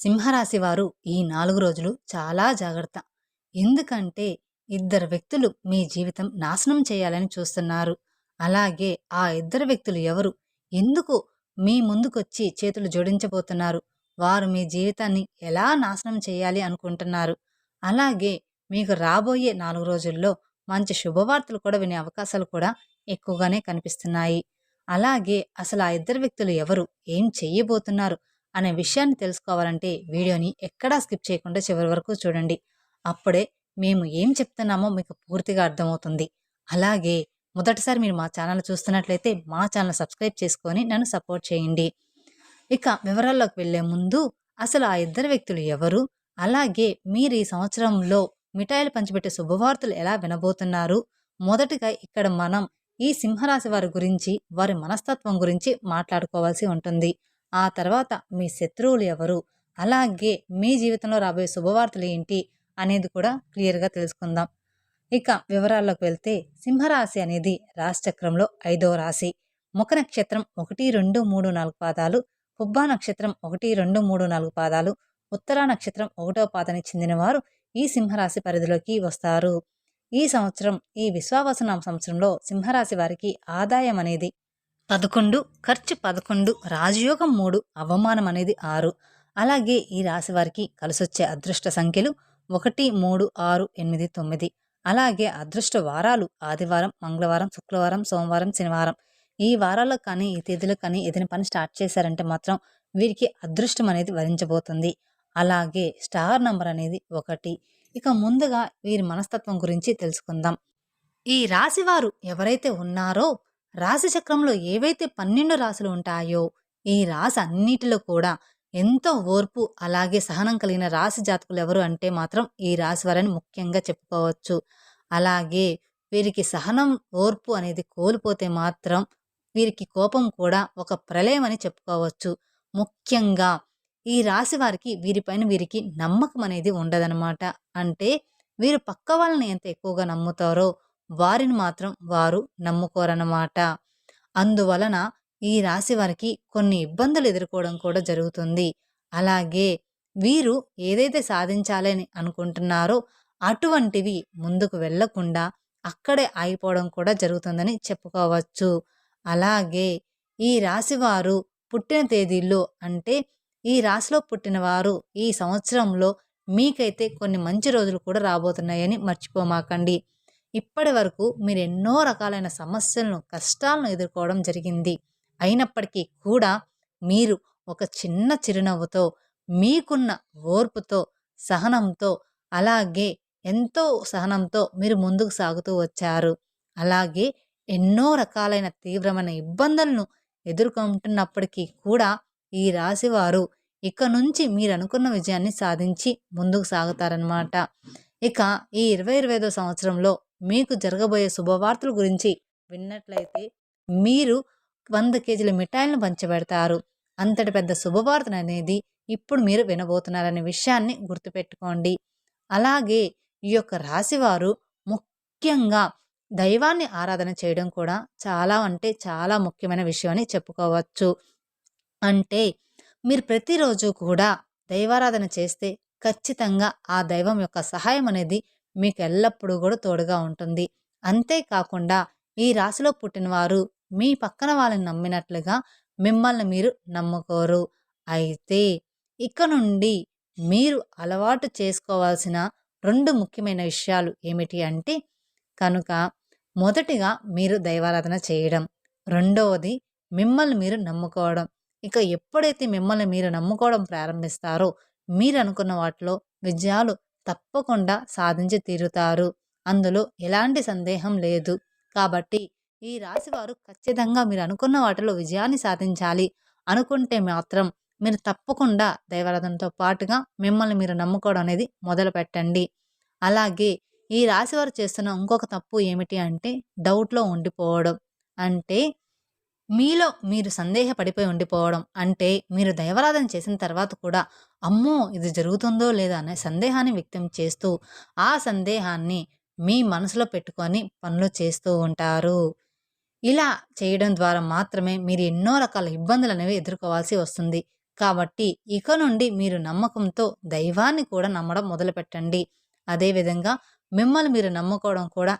సింహరాశి వారు ఈ 4 రోజులు చాలా జాగ్రత్త. ఎందుకంటే ఇద్దరు వ్యక్తులు మీ జీవితం నాశనం చేయాలని చూస్తున్నారు. అలాగే ఆ ఇద్దరు వ్యక్తులు ఎవరు? ఎందుకు మీ ముందుకొచ్చి చేతులు జోడించబోతున్నారు? వారు మీ జీవితాన్ని ఎలా నాశనం చేయాలి అనుకుంటున్నారు? అలాగే మీకు రాబోయే 4 రోజుల్లో మంచి శుభవార్తలు కూడా వినే అవకాశాలు కూడా ఎక్కువగానే కనిపిస్తున్నాయి. అలాగే అసలు ఆ ఇద్దరు వ్యక్తులు ఎవరు? ఏం చెయ్యబోతున్నారు? అనే విషయాన్ని తెలుసుకోవాలంటే వీడియోని ఎక్కడా స్కిప్ చేయకుండా చివరి వరకు చూడండి. అప్పుడే మేము ఏం చెప్తున్నామో మీకు పూర్తిగా అర్థమవుతుంది. అలాగే మొదటిసారి మీరు మా ఛానల్ చూస్తున్నట్లయితే మా ఛానల్ సబ్స్క్రైబ్ చేసుకొని నన్ను సపోర్ట్ చేయండి. ఇక వివరాల్లోకి వెళ్లే ముందు అసలు ఆ ఇద్దరు వ్యక్తులు ఎవరు? అలాగే మీరు ఈ సంవత్సరంలో మిఠాయిలు పంచిపెట్టే శుభవార్తలు ఎలా వినబోతున్నారు? మొదటిగా ఇక్కడ మనం ఈ సింహరాశి వారి గురించి, వారి మనస్తత్వం గురించి మాట్లాడుకోవాల్సి ఉంటుంది. ఆ తర్వాత మీ శత్రువులు ఎవరు? అలాగే మీ జీవితంలో రాబోయే శుభవార్తలు ఏంటి? అనేది కూడా క్లియర్‌గా తెలుసుకుందాం. ఇక వివరాల్లోకి వెళ్తే సింహరాశి అనేది రాశిచక్రంలో 5వ రాశి. ముఖ నక్షత్రం 1, 2, 3, 4 పాదాలు, పుబ్బా నక్షత్రం 1, 2, 3, 4 పాదాలు, ఉత్తరా నక్షత్రం 1వ పాదానికి చెందినవారు ఈ సింహరాశి పరిధిలోకి వస్తారు. ఈ సంవత్సరం ఈ విశ్వావసునామ సంవత్సరంలో సింహరాశి వారికి ఆదాయం అనేది 11, ఖర్చు 11, రాజయోగం 3, అవమానం అనేది 6. అలాగే ఈ రాశి వారికి కలిసొచ్చే అదృష్ట సంఖ్యలు 1, 3, 6, 8, 9. అలాగే అదృష్ట వారాలు ఆదివారం, మంగళవారం, శుక్రవారం, సోమవారం, శనివారం. ఈ వారాల్లో కానీ ఈ తేదీలో కానీ ఏదైనా పని స్టార్ట్ చేశారంటే మాత్రం వీరికి అదృష్టం అనేది వరించబోతుంది. అలాగే స్టార్ నంబర్ అనేది 1. ఇక ముందుగా వీరి మనస్తత్వం గురించి తెలుసుకుందాం. ఈ రాశివారు ఎవరైతే ఉన్నారో రాశి చక్రంలో ఏవైతే 12 రాశులు ఉంటాయో ఈ రాశి అన్నిటిలో కూడా ఎంతో ఓర్పు అలాగే సహనం కలిగిన రాశి జాతకులు ఎవరు అంటే మాత్రం ఈ రాశి వారని ముఖ్యంగా చెప్పుకోవచ్చు. అలాగే వీరికి సహనం ఓర్పు అనేది కోల్పోతే మాత్రం వీరికి కోపం కూడా ఒక ప్రళయం అని చెప్పుకోవచ్చు. ముఖ్యంగా ఈ రాశి వారికి వీరిపైన వీరికి నమ్మకం అనేది ఉండదనమాట. అంటే వీరు పక్క వాళ్ళని ఎంత ఎక్కువగా నమ్ముతారో వారిని మాత్రం వారు నమ్ముకోరన్నమాట. అందువలన ఈ రాశి వారికి కొన్ని ఇబ్బందులు ఎదుర్కోవడం కూడా జరుగుతుంది. అలాగే వీరు ఏదైతే సాధించాలని అనుకుంటున్నారో అటువంటివి ముందుకు వెళ్ళకుండా అక్కడే ఆగిపోవడం కూడా జరుగుతుందని చెప్పుకోవచ్చు. అలాగే ఈ రాశివారు పుట్టిన తేదీల్లో అంటే ఈ రాశిలో పుట్టిన వారు ఈ సంవత్సరంలో మీకైతే కొన్ని మంచి రోజులు కూడా రాబోతున్నాయని మర్చిపోమాకండి. ఇప్పటి వరకు మీరు ఎన్నో రకాలైన సమస్యలను, కష్టాలను ఎదుర్కోవడం జరిగింది. అయినప్పటికీ కూడా మీరు ఒక చిన్న చిరునవ్వుతో, మీకున్న ఓర్పుతో, సహనంతో, అలాగే ఎంతో సహనంతో మీరు ముందుకు సాగుతూ వచ్చారు. అలాగే ఎన్నో రకాలైన తీవ్రమైన ఇబ్బందులను ఎదుర్కొంటున్నప్పటికీ కూడా ఈ రాశివారు ఇక నుంచి మీరు అనుకున్న విజయాన్ని సాధించి ముందుకు సాగుతారనమాట. ఇక ఈ 2025వ సంవత్సరంలో మీకు జరగబోయే శుభవార్తల గురించి విన్నట్లయితే మీరు 100 కేజీల మిఠాయిలను పంచిపెడతారు. అంతటి పెద్ద శుభవార్తను అనేది ఇప్పుడు మీరు వినబోతున్నారనే విషయాన్ని గుర్తుపెట్టుకోండి. అలాగే ఈ యొక్క రాశివారు ముఖ్యంగా దైవాన్ని ఆరాధన చేయడం కూడా చాలా అంటే చాలా ముఖ్యమైన విషయం అని చెప్పుకోవచ్చు. అంటే మీరు ప్రతిరోజు కూడా దైవారాధన చేస్తే ఖచ్చితంగా ఆ దైవం యొక్క సహాయం అనేది మీకు ఎల్లప్పుడూ కూడా తోడుగా ఉంటుంది. అంతేకాకుండా ఈ రాశిలో పుట్టినవారు మీ పక్కన వాళ్ళని నమ్మినట్లుగా మిమ్మల్ని మీరు నమ్ముకోరు. అయితే ఇక నుండి మీరు అలవాటు చేసుకోవాల్సిన 2 ముఖ్యమైన విషయాలు ఏమిటి అంటే కనుక మొదటిగా మీరు దైవారాధన చేయడం. రెండవది మిమ్మల్ని మీరు నమ్ముకోవడం. ఇక ఎప్పుడైతే మిమ్మల్ని మీరు నమ్ముకోవడం ప్రారంభిస్తారో మీరు అనుకున్న వాటిలో విజయాలు తప్పకుండా సాధించి తీరుతారు. అందులో ఎలాంటి సందేహం లేదు. కాబట్టి ఈ రాశివారు ఖచ్చితంగా మీరు అనుకున్న వాటిలో విజయాన్ని సాధించాలి అనుకుంటే మాత్రం మీరు తప్పకుండా దైవారాధనతో పాటుగా మిమ్మల్ని మీరు నమ్ముకోవడం అనేది మొదలుపెట్టండి. అలాగే ఈ రాశివారు చేస్తున్న ఇంకొక తప్పు ఏమిటి అంటే డౌట్‌లో ఉండిపోవడం. అంటే మీలో మీరు సందేహపడిపోయి ఉండిపోవడం. అంటే మీరు దైవారాధన చేసిన తర్వాత కూడా అమ్మో! ఇది జరుగుతుందో లేదా అనే సందేహాన్ని వ్యక్తం చేస్తూ, ఆ సందేహాన్ని మీ మనసులో పెట్టుకొని పనులు చేస్తూ ఉంటారు. ఇలా చేయడం ద్వారా మాత్రమే మీరు ఎన్నో రకాల ఇబ్బందులనేవి ఎదుర్కోవాల్సి వస్తుంది. కాబట్టి ఇక నుండి మీరు నమ్మకంతో దైవాన్ని కూడా నమ్మడం మొదలుపెట్టండి. అదేవిధంగా మిమ్మల్ని మీరు నమ్ముకోవడం కూడా